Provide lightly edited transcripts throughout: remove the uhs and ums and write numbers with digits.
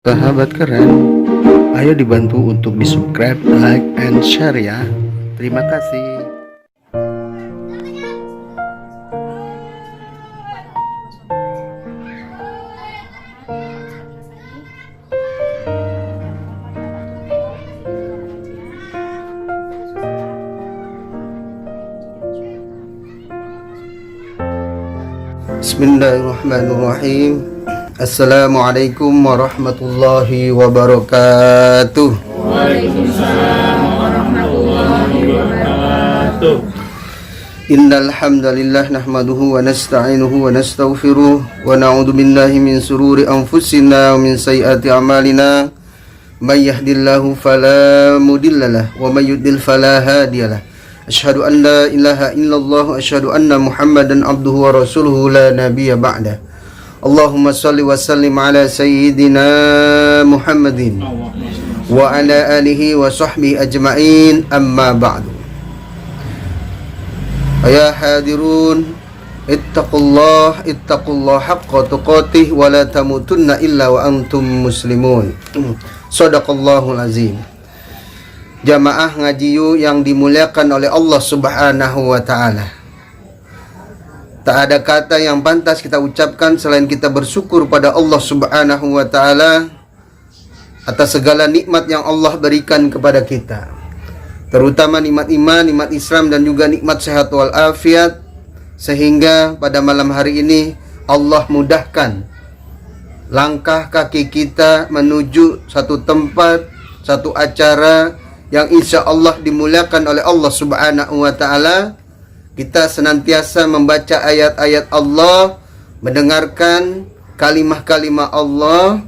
Sahabat keren, ayo dibantu untuk di subscribe, like, and share ya. Terima kasih. Bismillahirrahmanirrahim. Assalamualaikum warahmatullahi wabarakatuh. Waalaikumsalam warahmatullahi wabarakatuh. Innal hamdalillah nahmaduhu wa nasta'inuhu wa nastaghfiruh wa na'udzu billahi min sururi anfusina wa min sayyiati a'malina. May yahdihillahu fala mudhillalah wa may yudlil fala hadiyalah. Asyhadu an la ilaha illallah wa asyhadu anna Muhammadan abduhu wa rasuluhu la nabiyya ba'da. Allahumma salli wa sallim ala sayyidina Muhammadin wa ala alihi wa sahbihi ajma'in, amma ba'du. Ya hadirun, ittaqullah haqqa tuqatih wa la tamutunna illa wa antum muslimun. Shadaqallahul azim. Jamaah ngajiyu yang dimuliakan oleh Allah Subhanahu wa ta'ala, tak ada kata yang pantas kita ucapkan selain kita bersyukur pada Allah Subhanahu wa ta'ala atas segala nikmat yang Allah berikan kepada kita, terutama nikmat iman, nikmat Islam, dan juga nikmat sehat walafiat, sehingga pada malam hari ini Allah mudahkan langkah kaki kita menuju satu tempat, satu acara yang insya Allah dimuliakan oleh Allah Subhanahu wa ta'ala. Kita senantiasa membaca ayat-ayat Allah, mendengarkan kalimah-kalimah Allah,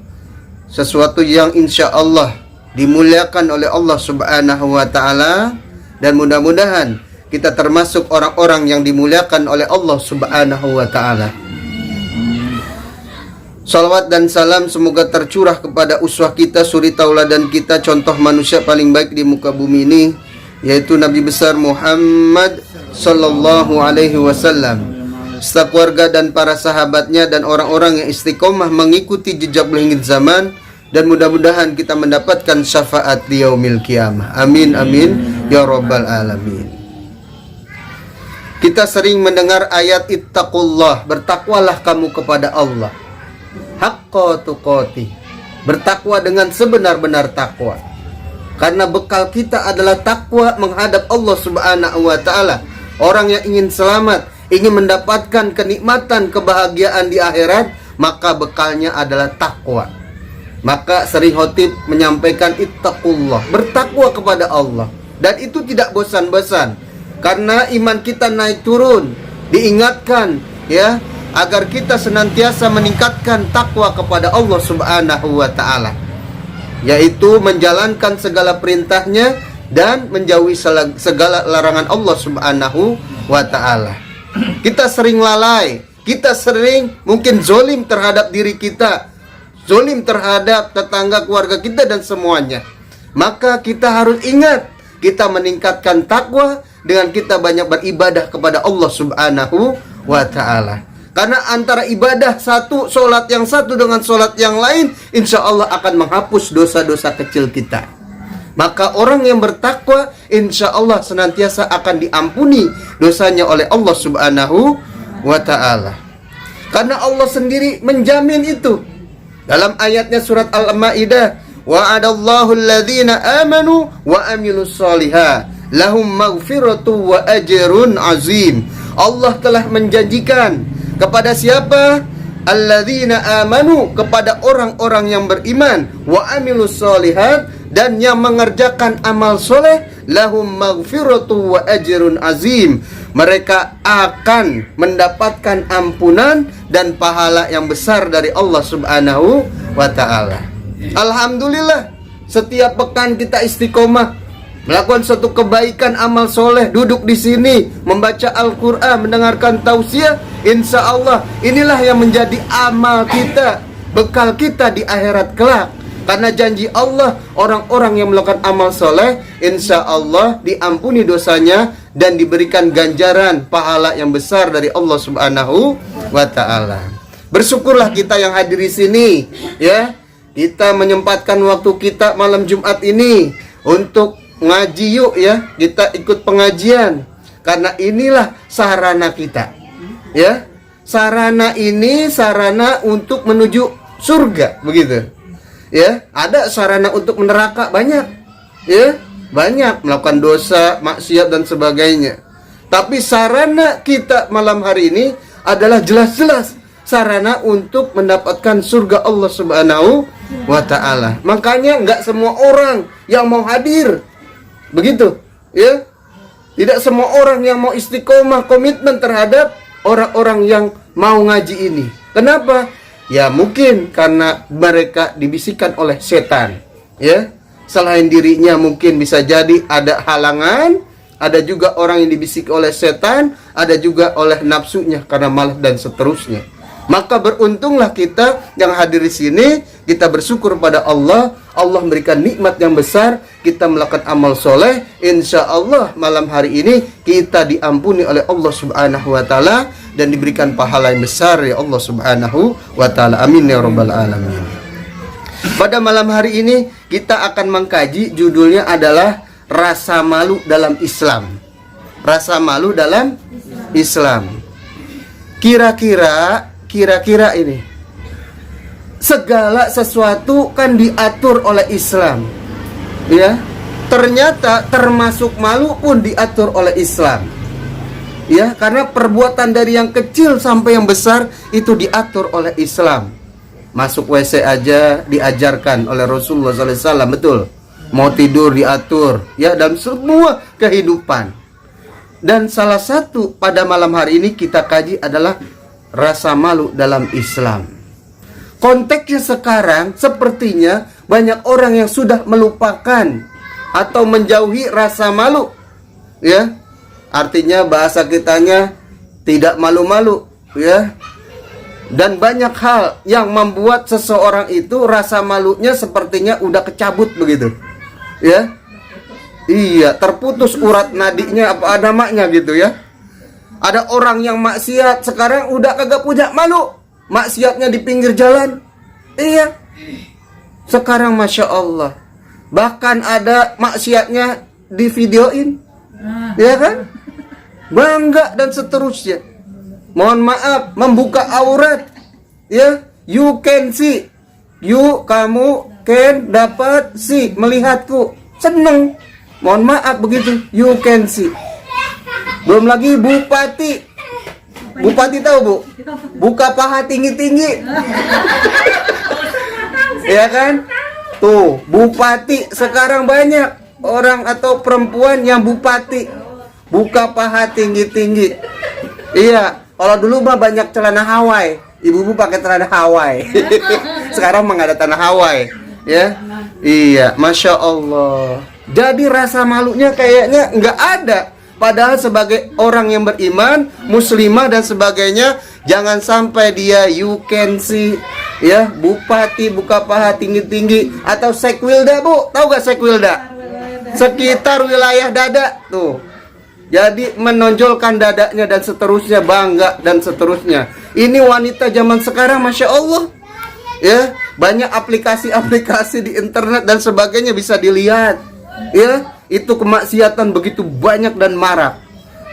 sesuatu yang insya Allah dimuliakan oleh Allah Subhanahu wa ta'ala. Dan mudah-mudahan kita termasuk orang-orang yang dimuliakan oleh Allah Subhanahu wa ta'ala. Salawat dan salam semoga tercurah kepada uswah kita, suri tauladan kita, contoh manusia paling baik di muka bumi ini, yaitu Nabi besar Muhammad sallallahu alaihi wasallam, serta keluarga dan para sahabatnya dan orang-orang yang istiqomah mengikuti jejak beliau zaman, dan mudah-mudahan kita mendapatkan syafaat di yaumil qiyamah. Amin amin ya rabbal alamin. Kita sering mendengar ayat ittaqullah, bertakwalah kamu kepada Allah, haqqa tuqatih, bertakwa dengan sebenar-benar takwa. Karena bekal kita adalah takwa menghadap Allah Subhanahu wa ta'ala. Orang yang ingin selamat, ingin mendapatkan kenikmatan, kebahagiaan di akhirat, maka bekalnya adalah takwa. Maka sering khotib menyampaikan ittaqullah, bertakwa kepada Allah. Dan itu tidak bosan-bosan, karena iman kita naik turun. Diingatkan ya, agar kita senantiasa meningkatkan takwa kepada Allah Subhanahu wa ta'ala, yaitu menjalankan segala perintahnya dan menjauhi segala larangan Allah Subhanahu wa ta'ala. Kita sering lalai, kita sering mungkin zolim terhadap diri kita, zolim terhadap tetangga, keluarga kita, dan semuanya. Maka kita harus ingat, kita meningkatkan takwa dengan kita banyak beribadah kepada Allah Subhanahu wa ta'ala. Karena antara ibadah satu, sholat yang satu dengan sholat yang lain, insya Allah akan menghapus dosa-dosa kecil kita. Maka orang yang bertakwa, insya Allah senantiasa akan diampuni dosanya oleh Allah Subhanahu wa ta'ala. Karena Allah sendiri menjamin itu. Dalam ayatnya surat Al-Ma'idah, wa'adallahu alladhina amanu wa amilus shalihat lahum maghfiratu wa ajrun azim. Allah telah menjanjikan kepada siapa? Alladzina amanu, kepada orang-orang yang beriman, wa amilus sholihat, dan yang mengerjakan amal soleh, lahum maghfiratu wa ajrun azim, mereka akan mendapatkan ampunan dan pahala yang besar dari Allah Subhanahu wa ta'ala. Alhamdulillah, setiap pekan kita istiqomah melakukan suatu kebaikan, amal soleh, duduk di sini, membaca Al-Quran, mendengarkan tausiah. Insya Allah inilah yang menjadi amal kita, bekal kita di akhirat kelak. Karena janji Allah, orang-orang yang melakukan amal soleh, insya Allah diampuni dosanya dan diberikan ganjaran pahala yang besar dari Allah Subhanahu wa ta'ala. Bersyukurlah kita yang hadir di sini, ya. kita menyempatkan waktu kita malam Jumat ini untuk ngaji yuk ya. Kita ikut pengajian. Karena inilah sarana kita. Ya. Sarana ini sarana untuk menuju surga, begitu. Ya, ada sarana untuk neraka banyak. Ya, banyak melakukan dosa, maksiat dan sebagainya. Tapi sarana kita malam hari ini adalah jelas-jelas sarana untuk mendapatkan surga Allah Subhanahu wa ta'ala. Makanya nggak semua orang yang mau hadir. Begitu, ya. Tidak semua orang yang mau istiqomah komitmen terhadap orang-orang yang mau ngaji ini. Kenapa? Ya mungkin karena mereka dibisikkan oleh setan, ya. Selain dirinya mungkin bisa jadi ada halangan, ada juga orang yang dibisik oleh setan, ada juga oleh nafsunya karena malas dan seterusnya. Maka beruntunglah kita yang hadir di sini, kita bersyukur pada Allah. Allah memberikan nikmat yang besar, kita melakukan amal soleh. Insya Allah malam hari ini kita diampuni oleh Allah Subhanahu wa ta'ala dan diberikan pahala yang besar ya Allah Subhanahu wa ta'ala. Amin ya rabbal alamin. Pada malam hari ini kita akan mengkaji, judulnya adalah rasa malu dalam Islam. Rasa malu dalam Islam. Kira-kira ini, segala sesuatu kan diatur oleh Islam, ya. Ternyata termasuk malu pun diatur oleh Islam, ya. Karena perbuatan dari yang kecil sampai yang besar itu diatur oleh Islam. Masuk WC aja diajarkan oleh Rasulullah SAW, betul. Mau tidur diatur, ya, dalam semua kehidupan. Dan salah satu pada malam hari ini kita kaji adalah rasa malu dalam Islam. Konteksnya sekarang sepertinya banyak orang yang sudah melupakan atau menjauhi rasa malu, ya. Artinya bahasa kitanya tidak malu-malu, ya. Dan banyak hal yang membuat seseorang itu rasa malunya sepertinya udah kecabut begitu, ya. Iya, terputus urat nadinya apa namanya gitu, ya. Ada orang yang maksiat sekarang udah kagak punya malu, maksiatnya di pinggir jalan. Iya. Sekarang Masya Allah, bahkan ada maksiatnya di videoin, ya kan? Bangga dan seterusnya. Mohon maaf, membuka aurat, ya. You can see, kamu can dapat see, melihatku, seneng. Mohon maaf begitu, you can see. Belum lagi bupati. Bupati tahu, Bu? Buka paha tinggi-tinggi. Ya kan? Tuh, bupati sekarang banyak orang atau perempuan yang bupati. Buka paha tinggi-tinggi. Iya, kalau dulu mah banyak celana Hawaii. Ibu-ibu pakai celana Hawaii. Sekarang mah nggak ada tanah Hawaii, ya. Iya, Masya Allah. Jadi rasa malunya kayaknya nggak ada. Padahal sebagai orang yang beriman, muslimah dan sebagainya, jangan sampai dia you can see, ya, bupati buka paha tinggi-tinggi atau sekwilda, Bu. Tahu gak sekwilda? Sekitar wilayah dada tuh. Jadi menonjolkan dadanya dan seterusnya, bangga dan seterusnya. Ini wanita zaman sekarang Masya Allah, ya. Banyak aplikasi-aplikasi di internet dan sebagainya bisa dilihat, ya. Itu kemaksiatan begitu banyak dan marak.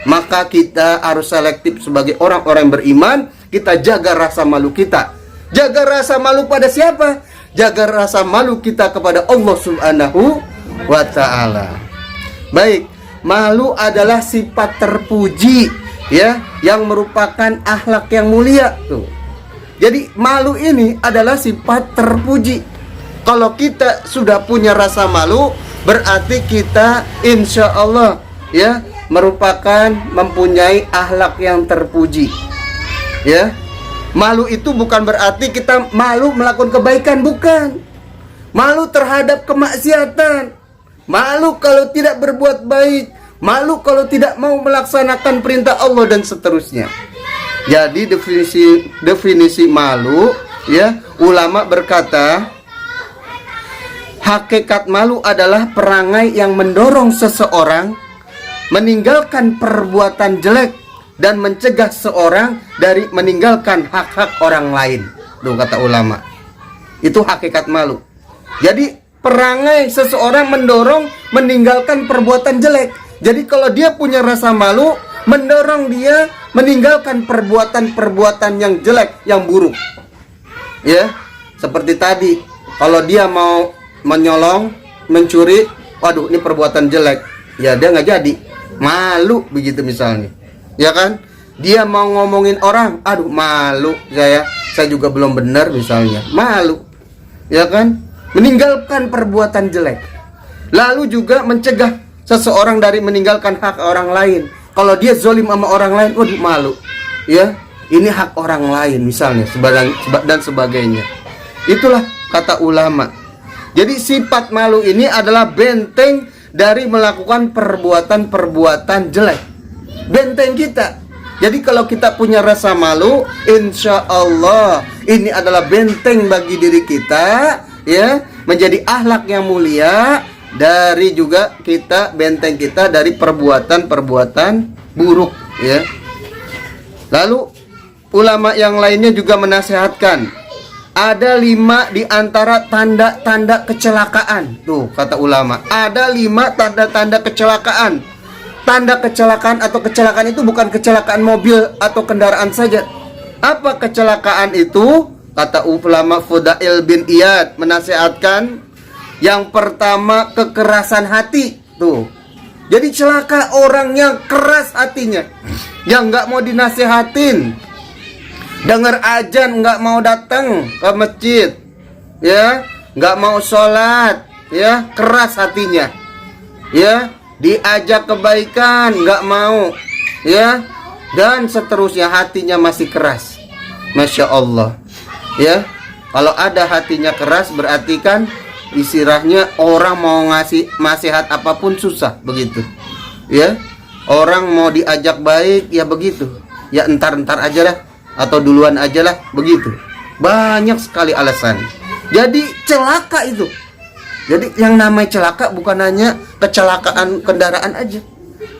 Maka kita harus selektif sebagai orang-orang yang beriman. Kita jaga rasa malu kita. Jaga rasa malu pada siapa? Jaga rasa malu kita kepada Allah Subhanahu wa ta'ala. Baik, malu adalah sifat terpuji, ya, yang merupakan akhlak yang mulia tuh. Jadi malu ini adalah sifat terpuji. Kalau kita sudah punya rasa malu, berarti kita insya Allah, ya, merupakan mempunyai akhlak yang terpuji, ya. Malu itu bukan berarti kita malu melakukan kebaikan, bukan. Malu terhadap kemaksiatan, malu kalau tidak berbuat baik, malu kalau tidak mau melaksanakan perintah Allah dan seterusnya. Jadi definisi malu, ya, ulama berkata, hakikat malu adalah perangai yang mendorong seseorang meninggalkan perbuatan jelek dan mencegah seorang dari meninggalkan hak-hak orang lain. Tuh kata ulama. Itu hakikat malu. Jadi perangai seseorang mendorong meninggalkan perbuatan jelek. Jadi kalau dia punya rasa malu, mendorong dia meninggalkan perbuatan-perbuatan yang jelek, yang buruk. Ya, seperti tadi, kalau dia mau menyolong, mencuri, waduh ini perbuatan jelek, ya dia nggak jadi, malu begitu misalnya, ya kan? Dia mau ngomongin orang, aduh malu saya juga belum benar misalnya, malu, ya kan? Meninggalkan perbuatan jelek. Lalu juga mencegah seseorang dari meninggalkan hak orang lain. Kalau dia zolim sama orang lain, waduh malu, ya ini hak orang lain misalnya, dan sebagainya. Itulah kata ulama. Jadi sifat malu ini adalah benteng dari melakukan perbuatan-perbuatan jelek. Benteng kita. Jadi kalau kita punya rasa malu, insya Allah ini adalah benteng bagi diri kita, ya, menjadi akhlak yang mulia, dari juga kita benteng kita dari perbuatan-perbuatan buruk, ya. Lalu ulama yang lainnya juga menasihatkan, ada 5 di antara tanda-tanda kecelakaan. Tuh kata ulama, ada 5 tanda-tanda kecelakaan. Tanda kecelakaan atau kecelakaan itu bukan kecelakaan mobil atau kendaraan saja. Apa kecelakaan itu? Kata ulama Fudail bin Iyad menasihatkan, yang pertama kekerasan hati. Tuh, jadi celaka orang yang keras hatinya, yang nggak mau dinasehatin, dengar azan nggak mau datang ke masjid, ya, nggak mau sholat, ya, keras hatinya, ya, diajak kebaikan nggak mau, ya, dan seterusnya, hatinya masih keras. Masya Allah, ya. Kalau ada hatinya keras berarti kan istilahnya orang mau ngasih nasihat apapun susah, begitu, ya. Orang mau diajak baik ya begitu, ya entar-entar aja lah, atau duluan aja lah, begitu. Banyak sekali alasan. Jadi celaka itu. Jadi yang namanya celaka bukan hanya kecelakaan kendaraan aja.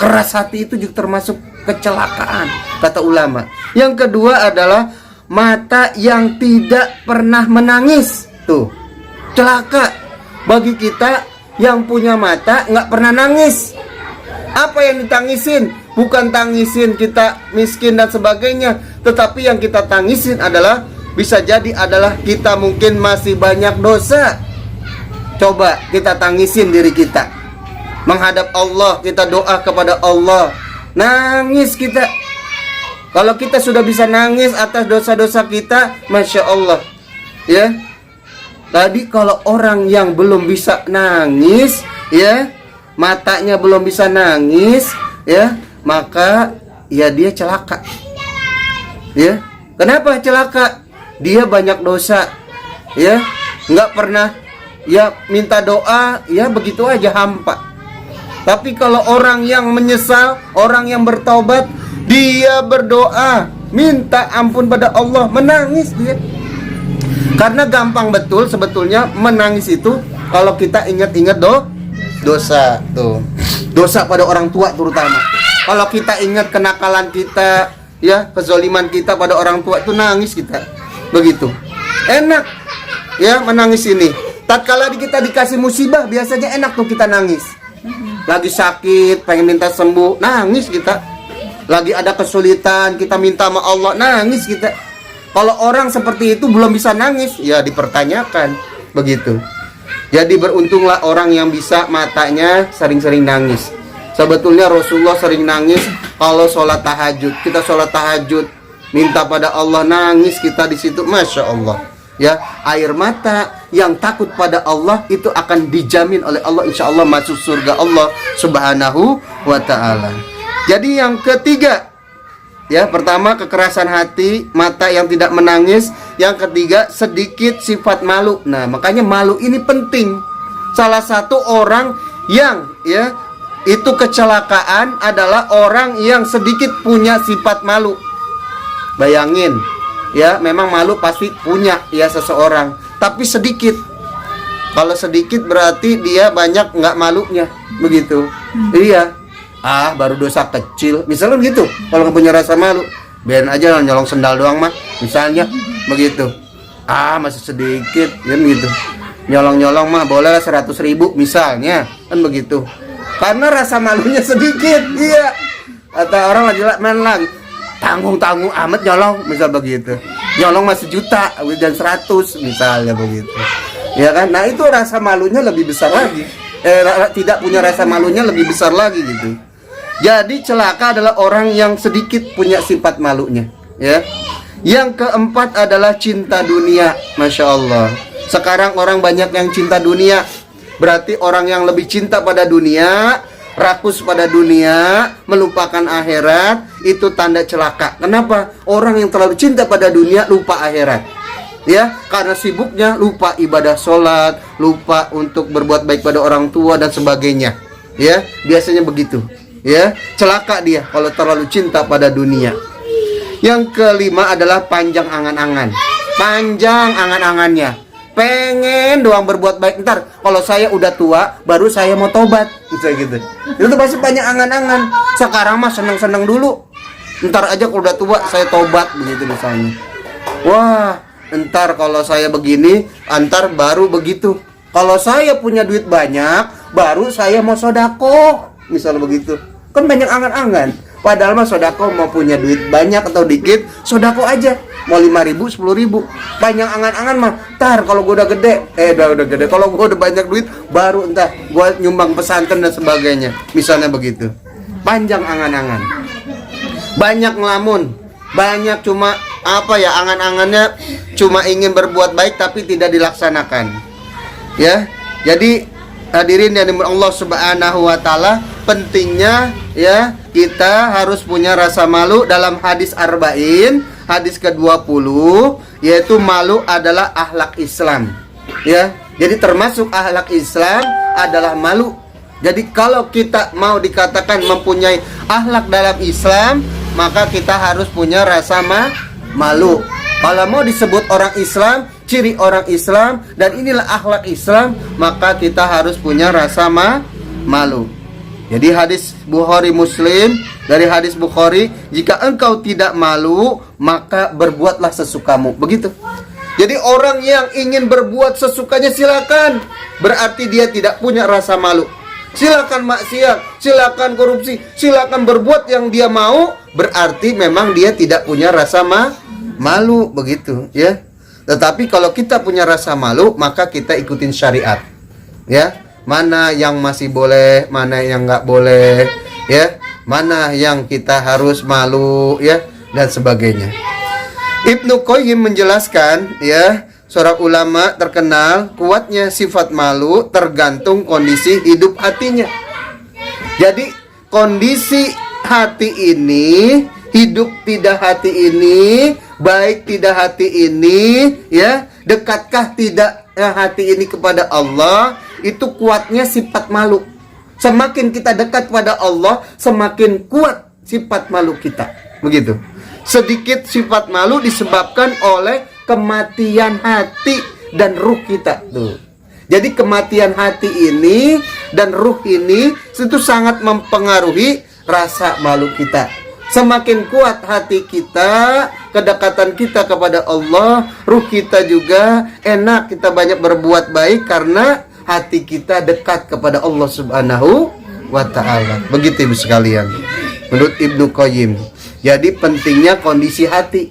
Keras hati itu juga termasuk kecelakaan, kata ulama. Yang kedua adalah mata yang tidak pernah menangis. Tuh, celaka bagi kita yang punya mata nggak pernah nangis. Apa yang ditangisin? Bukan tangisin kita miskin dan sebagainya, tetapi yang kita tangisin adalah, bisa jadi adalah kita mungkin masih banyak dosa. Coba kita tangisin diri kita menghadap Allah, kita doa kepada Allah, nangis kita. Kalau kita sudah bisa nangis atas dosa-dosa kita, Masya Allah, ya. Tadi kalau orang yang belum bisa nangis, ya, matanya belum bisa nangis, ya, maka ya dia celaka, ya. Kenapa celaka? Dia banyak dosa, ya, nggak pernah, ya, minta doa, ya begitu aja hampa. Tapi kalau orang yang menyesal, orang yang bertaubat, dia berdoa, minta ampun pada Allah, menangis dia. Karena gampang betul sebetulnya menangis itu kalau kita ingat-ingat dosa. Tuh, dosa pada orang tua terutama. Kalau kita ingat kenakalan kita, ya, kezoliman kita pada orang tua, itu nangis kita. Begitu. Enak, ya, menangis ini. Tatkala kita dikasih musibah, biasanya enak tuh kita nangis. Lagi sakit, pengen minta sembuh, nangis kita. Lagi ada kesulitan, kita minta sama Allah, nangis kita. Kalau orang seperti itu belum bisa nangis, ya dipertanyakan, begitu. Jadi beruntunglah orang yang bisa matanya sering-sering nangis. Sebetulnya Rasulullah sering nangis kalau sholat tahajud. Kita sholat tahajud, minta pada Allah, nangis kita di situ, Masya Allah. Ya, air mata yang takut pada Allah itu akan dijamin oleh Allah, insya Allah masuk surga Allah Subhanahu wa ta'ala. Jadi yang ketiga, ya, pertama kekerasan hati, mata yang tidak menangis. Yang ketiga sedikit sifat malu. Nah, makanya malu ini penting. Salah satu orang yang, ya, itu kecelakaan adalah orang yang sedikit punya sifat malu. Bayangin, ya, memang malu pasti punya, ya, seseorang, tapi sedikit. Kalau sedikit berarti dia banyak nggak malunya, begitu. Iya, baru dosa kecil, misalnya gitu. Kalau nggak punya rasa malu, biarin aja lah, nyolong sendal doang mah, misalnya, begitu. masih sedikit kan gitu. Nyolong-nyolong mah boleh 100.000 misalnya, kan begitu. Karena rasa malunya sedikit, iya. Atau orang lagi main lagi, tanggung-tanggung amat nyolong, misal begitu. Nyolong mah 1 juta dan 100 misalnya begitu. Ya kan? Nah, itu rasa malunya lebih besar lagi. Tidak punya rasa malunya lebih besar lagi gitu. Jadi celaka adalah orang yang sedikit punya sifat malunya, ya. Yang keempat adalah cinta dunia. Masya Allah. Sekarang orang banyak yang cinta dunia. Berarti orang yang lebih cinta pada dunia, rakus pada dunia, melupakan akhirat, itu tanda celaka. Kenapa? Orang yang terlalu cinta pada dunia lupa akhirat. Ya, karena sibuknya lupa ibadah sholat, lupa untuk berbuat baik pada orang tua dan sebagainya. Ya, biasanya begitu. Ya, celaka dia kalau terlalu cinta pada dunia. Yang kelima adalah panjang angan-angan. Panjang angan-angannya. Pengen doang berbuat baik. Ntar kalau saya udah tua baru saya mau tobat, misalnya gitu. Itu pasti banyak angan-angan. Sekarang mah seneng-seneng dulu. Ntar aja kalau udah tua saya tobat, begitu misalnya. Wah, ntar kalau saya begini, ntar baru begitu. Kalau saya punya duit banyak, baru saya mau sodako, misalnya begitu. Kan banyak angan-angan. Padahal mah sodako mau punya duit banyak atau dikit, sodako aja. Mau 5.000, 10.000. Banyak angan-angan mah, ntar kalau gue udah gede, udah gede. Kalau gue udah banyak duit, baru entar gue nyumbang pesantren dan sebagainya. Misalnya begitu. Panjang angan-angan. Banyak ngelamun. Banyak cuma angan-angannya cuma ingin berbuat baik tapi tidak dilaksanakan. Ya. Jadi hadirin yang dimurkai Allah Subhanahu wa taala, pentingnya ya kita harus punya rasa malu. Dalam hadis arba'in, hadis ke-20, yaitu malu adalah akhlak Islam. Ya. Jadi termasuk akhlak Islam adalah malu. Jadi kalau kita mau dikatakan mempunyai akhlak dalam Islam, maka kita harus punya rasa malu. Kalau mau disebut orang Islam, ciri orang Islam, dan inilah akhlak Islam, maka kita harus punya rasa malu. Jadi hadis Bukhari Muslim, dari hadis Bukhari, jika engkau tidak malu, maka berbuatlah sesukamu. Begitu. Jadi orang yang ingin berbuat sesukanya silakan, berarti dia tidak punya rasa malu. Silakan maksiat, silakan korupsi, silakan berbuat yang dia mau, berarti memang dia tidak punya rasa malu, begitu ya. Tetapi kalau kita punya rasa malu, maka kita ikutin syariat. Ya, mana yang masih boleh, mana yang nggak boleh, ya. Mana yang kita harus malu, ya, dan sebagainya. Ibnu Qayyim menjelaskan, ya, seorang ulama terkenal, kuatnya sifat malu tergantung kondisi hidup hatinya. Jadi kondisi hati ini, hidup tidak hati ini, baik tidak hati ini, ya, dekatkah tidak hati ini kepada Allah, itu kuatnya sifat malu. Semakin kita dekat pada Allah, semakin kuat sifat malu kita. Begitu. Sedikit sifat malu disebabkan oleh kematian hati dan ruh kita tuh. Jadi kematian hati ini dan ruh ini itu sangat mempengaruhi rasa malu kita. Semakin kuat hati kita, kedekatan kita kepada Allah, ruh kita juga enak, kita banyak berbuat baik karena hati kita dekat kepada Allah Subhanahu wa ta'ala. Begitu ibu sekalian, menurut Ibnu Qayyim. Jadi pentingnya kondisi hati.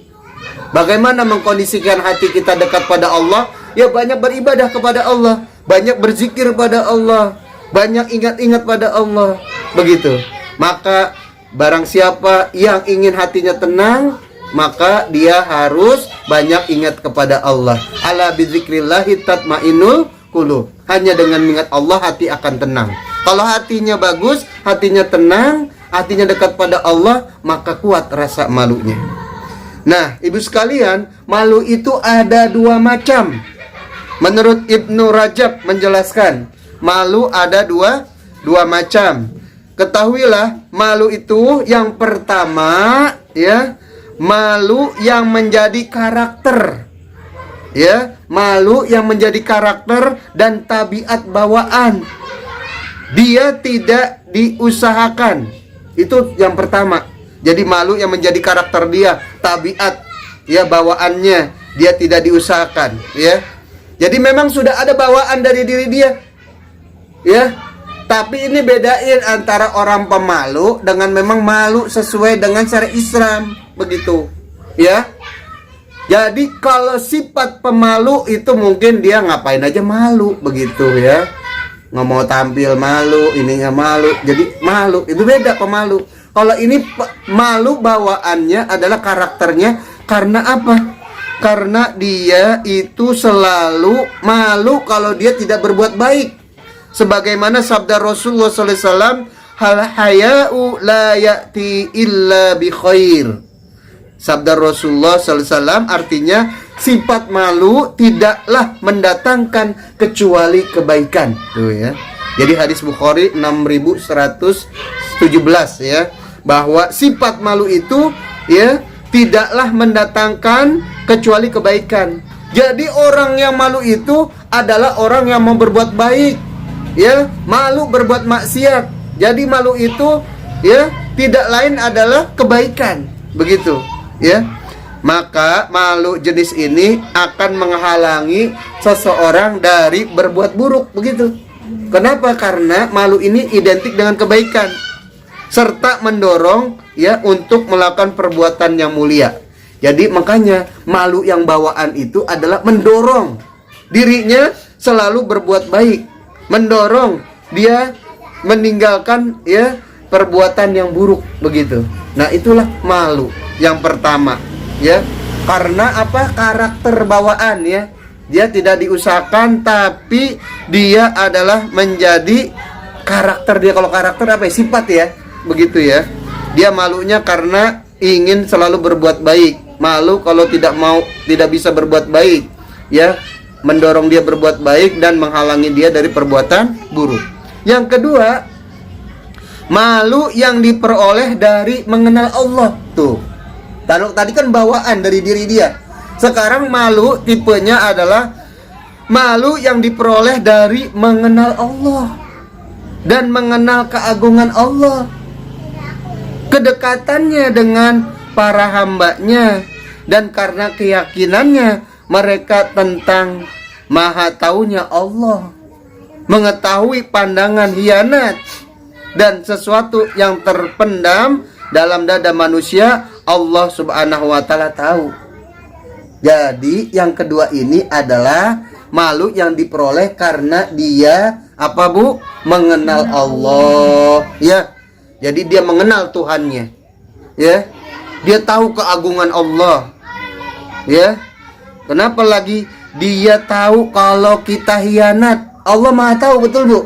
Bagaimana mengkondisikan hati kita dekat pada Allah? Ya banyak beribadah kepada Allah, banyak berzikir pada Allah, banyak ingat-ingat pada Allah. Begitu. Maka barang siapa yang ingin hatinya tenang, maka dia harus banyak ingat kepada Allah. Ala bizikrillahi tatmainnul qulub. Hanya dengan mengingat Allah hati akan tenang. Kalau hatinya bagus, hatinya tenang, hatinya dekat pada Allah, maka kuat rasa malunya. Nah, ibu sekalian, malu itu ada 2 macam. Menurut Ibnu Rajab menjelaskan, malu ada dua macam. Ketahuilah, malu itu yang pertama, ya, malu yang menjadi karakter. Ya, malu yang menjadi karakter dan tabiat bawaan. Dia tidak diusahakan. Itu yang pertama. Jadi malu yang menjadi karakter dia, tabiat, ya, bawaannya. dia tidak diusahakan, ya. Jadi memang sudah ada bawaan dari diri dia, ya. Tapi ini bedain antara orang pemalu dengan memang malu sesuai dengan syariat Islam, begitu, ya. Jadi kalau sifat pemalu itu mungkin dia ngapain aja malu, begitu, ya. Nggak mau tampil malu, ininya malu, jadi malu, itu beda pemalu. Kalau ini malu bawaannya adalah karakternya, karena apa? Karena dia itu selalu malu kalau dia tidak berbuat baik. Sebagaimana sabda Rasulullah SAW, hal haya'u la ya'ti illa bi khair. Sabda Rasulullah SAW artinya sifat malu tidaklah mendatangkan kecuali kebaikan. Tuh ya. Jadi hadis Bukhari 6117 ya, bahwa sifat malu itu ya tidaklah mendatangkan kecuali kebaikan. Jadi orang yang malu itu adalah orang yang mau berbuat baik, ya, malu berbuat maksiat. Jadi malu itu ya tidak lain adalah kebaikan, begitu, ya. Maka malu jenis ini akan menghalangi seseorang dari berbuat buruk, begitu. Kenapa? Karena malu ini identik dengan kebaikan serta mendorong ya untuk melakukan perbuatan yang mulia. Jadi makanya malu yang bawaan itu adalah mendorong dirinya selalu berbuat baik, mendorong dia meninggalkan ya perbuatan yang buruk, begitu. Nah, itulah malu yang pertama, ya. Karena apa? Karakter bawaan, ya. Dia tidak diusahakan tapi dia adalah menjadi karakter dia. Kalau karakter apa ya? Sifat, ya. Begitu, ya. Dia malunya karena ingin selalu berbuat baik. Malu kalau tidak bisa berbuat baik, ya. Mendorong dia berbuat baik dan menghalangi dia dari perbuatan buruk. Yang kedua, malu yang diperoleh dari mengenal Allah. Tuh, tadi kan bawaan dari diri dia. Sekarang malu tipenya adalah malu yang diperoleh dari mengenal Allah dan mengenal keagungan Allah, kedekatannya dengan para hambanya, dan karena keyakinannya mereka tentang maha taunya Allah, mengetahui pandangan hianat dan sesuatu yang terpendam dalam dada manusia, Allah subhanahu wa ta'ala tahu. Jadi yang kedua ini adalah malu yang diperoleh karena dia apa, Bu? Mengenal Allah, ya. Jadi dia mengenal Tuhannya, ya. Dia tahu keagungan Allah, ya. Kenapa lagi? Dia tahu kalau kita hianat, Allah maha tahu, betul, Bu?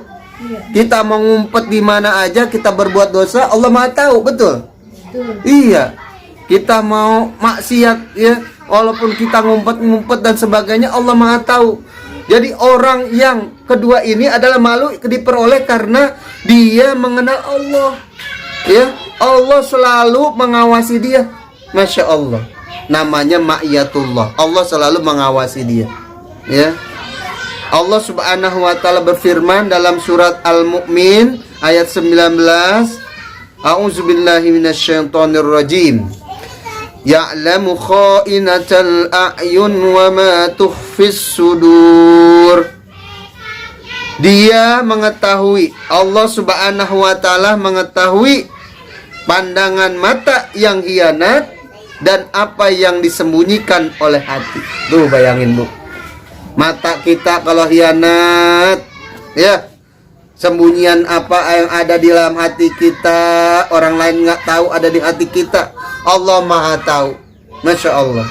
Kita mau ngumpet di mana aja, kita berbuat dosa, Allah maha tahu, betul? Iya. Kita mau maksiat, ya, walaupun kita ngumpet dan sebagainya, Allah maha tahu. Jadi orang yang kedua ini adalah malu diperoleh karena dia mengenal Allah, ya. Allah selalu mengawasi dia, Masya Allah. Namanya ma'iyatullah, Allah selalu mengawasi dia, ya. Allah subhanahu wa ta'ala berfirman dalam surat Al-Mu'min ayat 19, A'udzubillahi minasyaitonirrajim, Ya'lamu kha'inatal a'yun wa ma tukhfis sudur. Dia mengetahui, Allah subhanahu wa ta'ala mengetahui pandangan mata yang hianat dan apa yang disembunyikan oleh hati. Tuh bayangin, Bu. Mata kita kalau hianat, ya, sembunyian apa yang ada di dalam hati kita, orang lain nggak tahu ada di hati kita, Allah maha tahu, Masya Allah.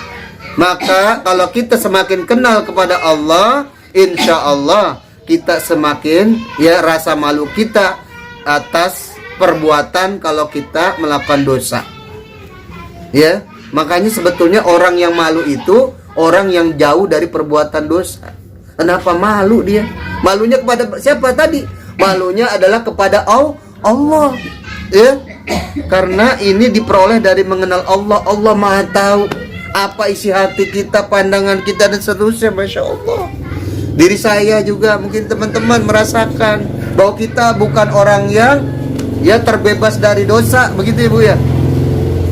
Maka kalau kita semakin kenal kepada Allah, insya Allah kita semakin ya rasa malu kita atas perbuatan kalau kita melakukan dosa, ya. Makanya sebetulnya orang yang malu itu orang yang jauh dari perbuatan dosa. Kenapa malu dia? Malunya kepada siapa tadi? Malunya adalah kepada Allah, ya. Karena ini diperoleh dari mengenal Allah. Allah maha tahu apa isi hati kita, pandangan kita dan seterusnya, Masya Allah. Diri saya juga, mungkin teman-teman merasakan bahwa kita bukan orang yang ya terbebas dari dosa, begitu, Ibu, ya.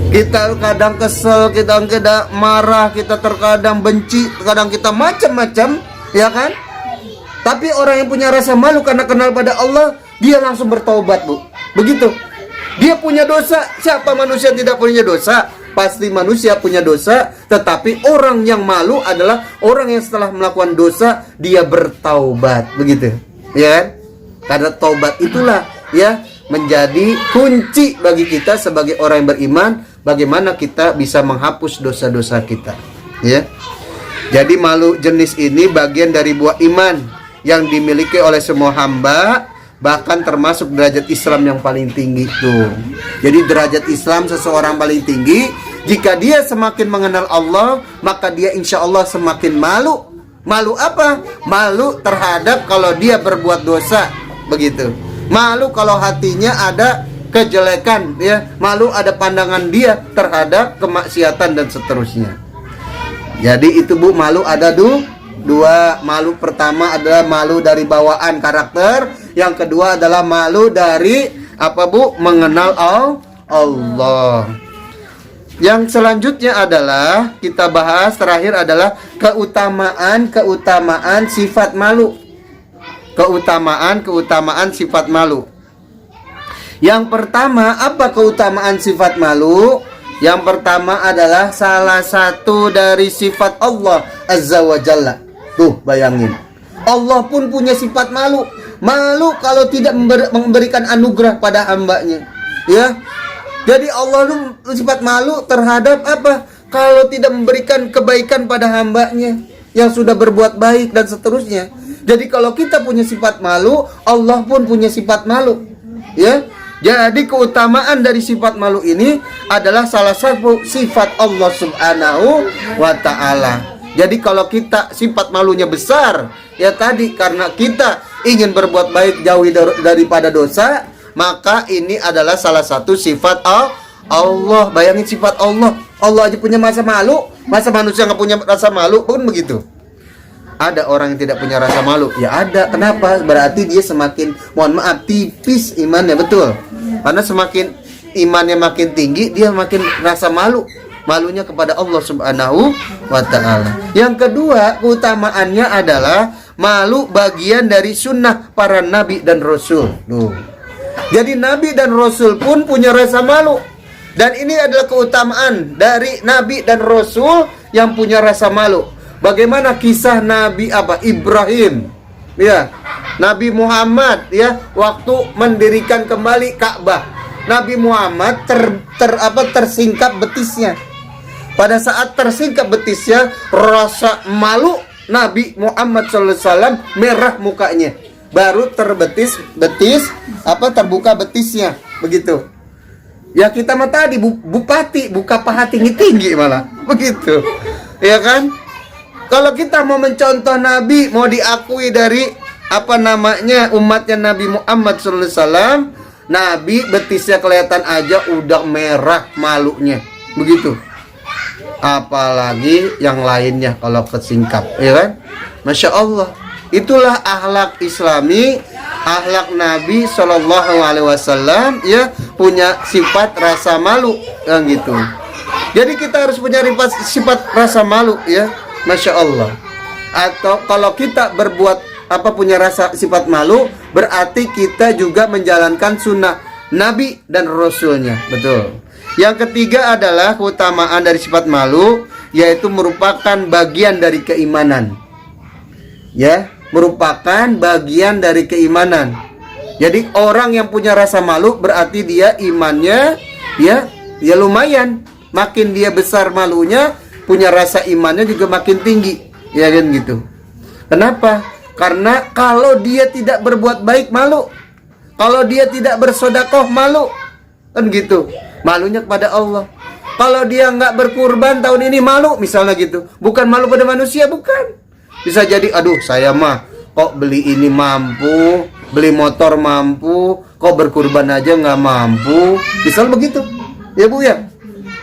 Kita kadang kesel, kita kadang marah, kita terkadang benci, kadang kita macam-macam, ya kan? Tapi orang yang punya rasa malu karena kenal pada Allah, dia langsung bertaubat, Bu. Begitu. Dia punya dosa. Siapa manusia tidak punya dosa? Pasti manusia punya dosa. Tetapi orang yang malu adalah orang yang setelah melakukan dosa, dia bertaubat. Begitu, ya kan? Karena taubat itulah ya menjadi kunci bagi kita sebagai orang yang beriman, bagaimana kita bisa menghapus dosa-dosa kita, ya. Jadi malu jenis ini bagian dari buah iman yang dimiliki oleh semua hamba, bahkan termasuk derajat Islam yang paling tinggi tuh. Jadi derajat Islam seseorang paling tinggi, jika dia semakin mengenal Allah, maka dia insya Allah semakin malu. Malu apa? Malu terhadap kalau dia berbuat dosa, begitu. Malu kalau hatinya ada kejelekan, ya. Malu ada pandangan dia terhadap kemaksiatan dan seterusnya. Jadi itu, Bu, malu ada dua. Malu pertama adalah malu dari bawaan karakter, yang kedua adalah malu dari apa, Bu? Mengenal Allah. Yang selanjutnya adalah kita bahas terakhir adalah keutamaan sifat malu. Keutamaan sifat malu. Yang pertama, apa keutamaan sifat malu? Yang pertama adalah salah satu dari sifat Allah Azza wa Jalla. Tuh, bayangin. Allah pun punya sifat malu. Malu kalau tidak memberikan anugerah pada hambanya, ya. Jadi Allah itu sifat malu terhadap apa? Kalau tidak memberikan kebaikan pada hambanya yang sudah berbuat baik dan seterusnya. Jadi kalau kita punya sifat malu, Allah pun punya sifat malu, ya. Jadi keutamaan dari sifat malu ini adalah salah satu sifat Allah Subhanahu wa ta'ala. Jadi kalau kita sifat malunya besar, ya tadi karena kita ingin berbuat baik, jauhi daripada dosa, maka ini adalah salah satu sifat Allah. Bayangin sifat Allah. Allah aja punya rasa malu, masa manusia nggak punya rasa malu? Bukan begitu. Ada orang yang tidak punya rasa malu? Ya ada. Kenapa? Berarti dia semakin, mohon maaf, tipis imannya, betul. Karena semakin imannya makin tinggi, dia makin rasa malu. Malunya kepada Allah Subhanahu wa ta'ala. Yang kedua, keutamaannya adalah malu bagian dari sunnah para nabi dan rasul. Jadi nabi dan rasul pun punya rasa malu. Dan ini adalah keutamaan dari nabi dan rasul yang punya rasa malu. Bagaimana kisah Nabi Ibrahim, ya, Nabi Muhammad, ya, waktu mendirikan kembali Ka'bah. Nabi Muhammad tersingkap betisnya. Pada saat tersingkap betisnya, rasa malu Nabi Muhammad SAW merah mukanya. Baru terbuka betisnya, begitu. Ya kita mah tadi bupati buka paha tinggi malah, begitu, ya kan? Kalau kita mau mencontoh Nabi, mau diakui dari umatnya Nabi Muhammad SAW, Nabi betisnya kelihatan aja udah merah malunya, begitu. Apalagi yang lainnya kalau kesingkap, ya kan? Masya Allah. Itulah akhlak Islami, akhlak Nabi SAW, ya, punya sifat rasa malu, yang gitu. Jadi kita harus punya sifat rasa malu, ya. Masya Allah. Atau kalau kita punya rasa sifat malu, berarti kita juga menjalankan sunnah Nabi dan Rasulnya, betul. Yang ketiga adalah keutamaan dari sifat malu, yaitu merupakan bagian dari keimanan, ya, merupakan bagian dari keimanan. Jadi orang yang punya rasa malu berarti dia imannya, ya lumayan. Makin dia besar malunya, punya rasa imannya juga makin tinggi, ya kan gitu. Kenapa? Karena kalau dia tidak berbuat baik malu, kalau dia tidak bersedekah malu, kan gitu. Malunya kepada Allah. Kalau dia nggak berkurban tahun ini malu, misalnya gitu. Bukan malu pada manusia, bukan. Bisa jadi, aduh saya mah kok beli ini mampu, beli motor mampu, kok berkurban aja nggak mampu. Misal begitu, ya Bu ya.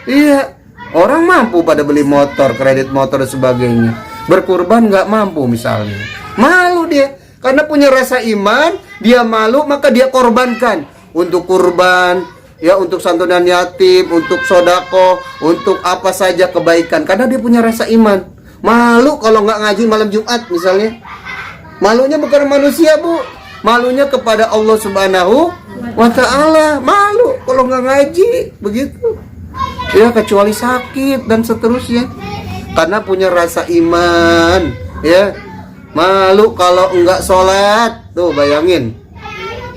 Iya. Orang mampu pada beli motor, kredit motor dan sebagainya. Berkurban nggak mampu misalnya. Malu dia. Karena punya rasa iman, dia malu maka dia korbankan. Untuk kurban, ya untuk santunan yatim, untuk sodako, untuk apa saja kebaikan, karena dia punya rasa iman. Malu kalau nggak ngaji malam Jumat misalnya. Malunya bukan manusia, Bu, malunya kepada Allah Subhanahu wa Ta'ala. Malu kalau nggak ngaji begitu, ya, kecuali sakit dan seterusnya, karena punya rasa iman, ya. Malu kalau nggak sholat, tuh bayangin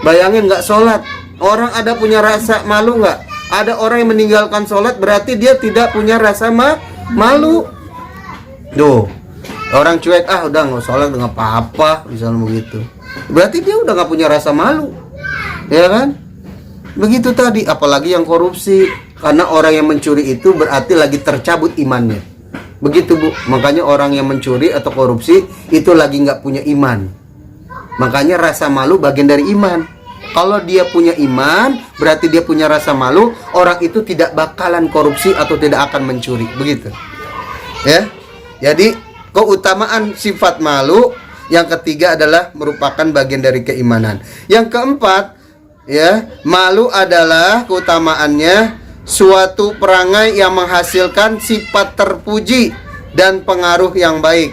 nggak sholat. Orang ada punya rasa malu nggak? Ada orang yang meninggalkan sholat, berarti dia tidak punya rasa malu. Tuh, orang cuek, udah nggak sholat, nggak apa-apa, misalnya begitu. Berarti dia udah nggak punya rasa malu, ya kan? Begitu tadi, apalagi yang korupsi. Karena orang yang mencuri itu berarti lagi tercabut imannya. Begitu, Bu. Makanya orang yang mencuri atau korupsi itu lagi nggak punya iman. Makanya rasa malu bagian dari iman. Kalau dia punya iman, berarti dia punya rasa malu. Orang itu tidak bakalan korupsi atau tidak akan mencuri. Begitu, ya. Jadi keutamaan sifat malu yang ketiga adalah merupakan bagian dari keimanan. Yang keempat, ya, malu adalah keutamaannya suatu perangai yang menghasilkan sifat terpuji dan pengaruh yang baik.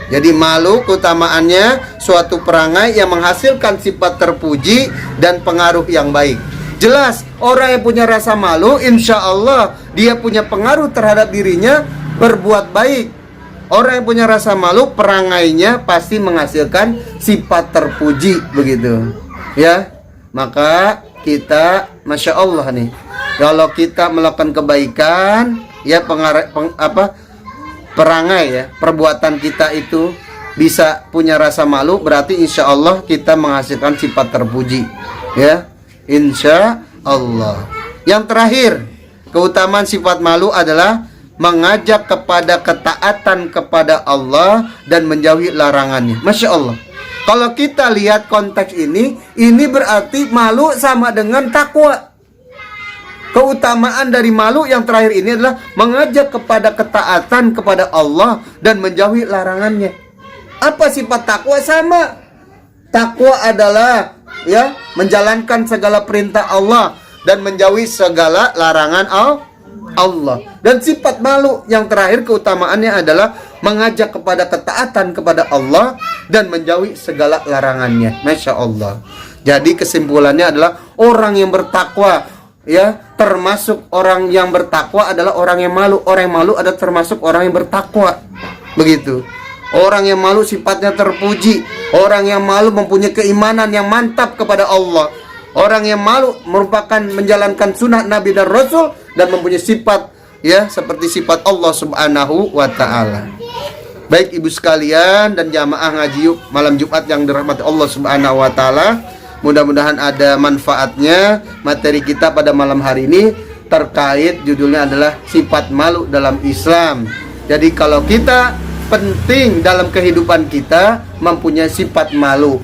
Jadi malu keutamaannya suatu perangai yang menghasilkan sifat terpuji dan pengaruh yang baik. Jelas, orang yang punya rasa malu, insya Allah dia punya pengaruh terhadap dirinya berbuat baik. Orang yang punya rasa malu, perangainya pasti menghasilkan sifat terpuji, begitu, ya. Maka kita, masya Allah nih, kalau kita melakukan kebaikan, ya, perangai, ya, perbuatan kita itu bisa punya rasa malu, berarti insya Allah kita menghasilkan sifat terpuji, ya, insya Allah. Yang terakhir, keutamaan sifat malu adalah mengajak kepada ketaatan kepada Allah dan menjauhi larangannya. Masya Allah. Kalau kita lihat konteks ini berarti malu sama dengan takwa. Keutamaan dari malu yang terakhir ini adalah mengajak kepada ketaatan kepada Allah dan menjauhi larangannya. Apa sifat takwa? Sama. Takwa adalah, ya, menjalankan segala perintah Allah dan menjauhi segala larangan Allah. Dan sifat malu yang terakhir keutamaannya adalah mengajak kepada ketaatan kepada Allah dan menjauhi segala larangannya. Masya Allah. Jadi kesimpulannya adalah orang yang bertakwa, ya, termasuk orang yang bertakwa adalah orang yang malu. Orang yang malu adalah termasuk orang yang bertakwa. Begitu. Orang yang malu sifatnya terpuji. Orang yang malu mempunyai keimanan yang mantap kepada Allah. Orang yang malu merupakan menjalankan sunnah Nabi dan Rasul dan mempunyai sifat, ya, seperti sifat Allah Subhanahu wa Ta'ala. Baik ibu sekalian dan jamaah ngaji malam Jumat yang dirahmati Allah Subhanahu wa Ta'ala, mudah-mudahan ada manfaatnya materi kita pada malam hari ini. Terkait judulnya adalah sifat malu dalam Islam. Jadi kalau kita penting dalam kehidupan kita mempunyai sifat malu.